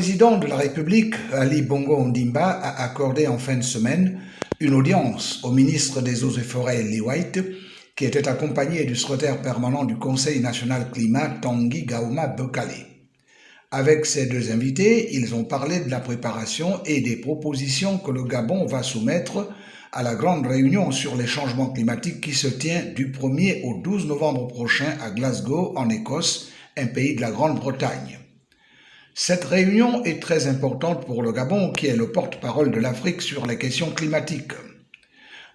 président de la République, Ali Bongo Ondimba, a accordé en fin de semaine une audience au ministre des Eaux et Forêts, Lee White, qui était accompagné du secrétaire permanent du Conseil national climat, Tanguy Gauma Bekale. Avec ces deux invités, ils ont parlé de la préparation et des propositions que le Gabon va soumettre à la grande réunion sur les changements climatiques qui se tient du 1er au 12 novembre prochain à Glasgow, en Écosse, un pays de la Grande-Bretagne. Cette réunion est très importante pour le Gabon, qui est le porte-parole de l'Afrique sur les questions climatiques.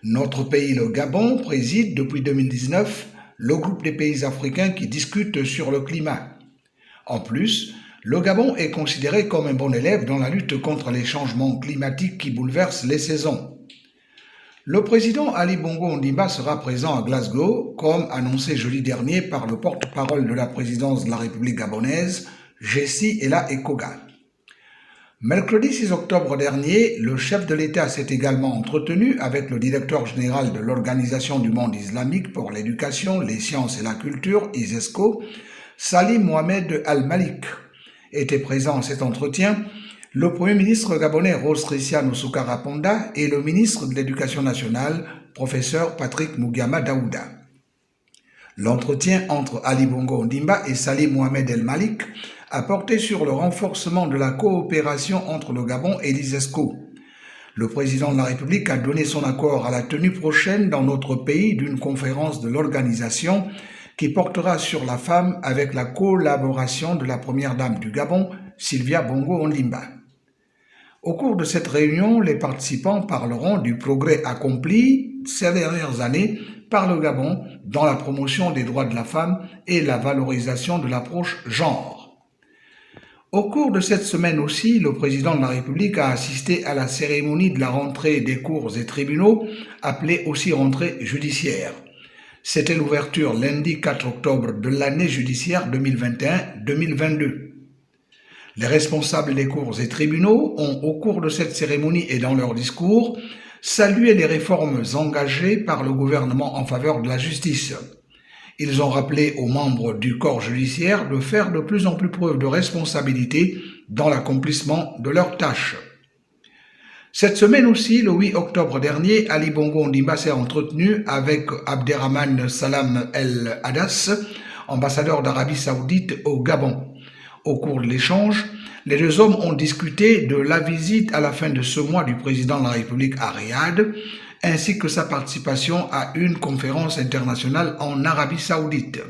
Notre pays, le Gabon, préside depuis 2019 le groupe des pays africains qui discutent sur le climat. En plus, le Gabon est considéré comme un bon élève dans la lutte contre les changements climatiques qui bouleversent les saisons. Le président Ali Bongo Ondimba sera présent à Glasgow, comme annoncé jeudi dernier par le porte-parole de la présidence de la République gabonaise, Jessie Ela Ekoga. Mercredi 6 octobre dernier, le chef de l'État s'est également entretenu avec le directeur général de l'Organisation du monde islamique pour l'éducation, les sciences et la culture, ISESCO, Salim Mohamed Al-Malik. Étaient présents à cet entretien le Premier ministre gabonais Rose Christian Sounkara Ponda et le ministre de l'Éducation nationale, professeur Patrick Mougiama Daouda. L'entretien entre Ali Bongo Ondimba et Salim Mohamed El-Malik a porté sur le renforcement de la coopération entre le Gabon et l'ISESCO. Le président de la République a donné son accord à la tenue prochaine dans notre pays d'une conférence de l'organisation qui portera sur la femme avec la collaboration de la première dame du Gabon, Sylvia Bongo Ondimba. Au cours de cette réunion, les participants parleront du progrès accompli ces dernières années par le Gabon dans la promotion des droits de la femme et la valorisation de l'approche genre. Au cours de cette semaine aussi, le président de la République a assisté à la cérémonie de la rentrée des cours et tribunaux, appelée aussi rentrée judiciaire. C'était l'ouverture lundi 4 octobre de l'année judiciaire 2021-2022. Les responsables des cours et tribunaux ont, au cours de cette cérémonie et dans leur discours, salué les réformes engagées par le gouvernement en faveur de la justice. Ils ont rappelé aux membres du corps judiciaire de faire de plus en plus preuve de responsabilité dans l'accomplissement de leurs tâches. Cette semaine aussi, le 8 octobre dernier, Ali Bongo Ondimba s'est entretenu avec Abderrahmane Salam El Hadas, ambassadeur d'Arabie Saoudite au Gabon. Au cours de l'échange, les deux hommes ont discuté de la visite à la fin de ce mois du président de la République à Riyad, ainsi que sa participation à une conférence internationale en Arabie Saoudite.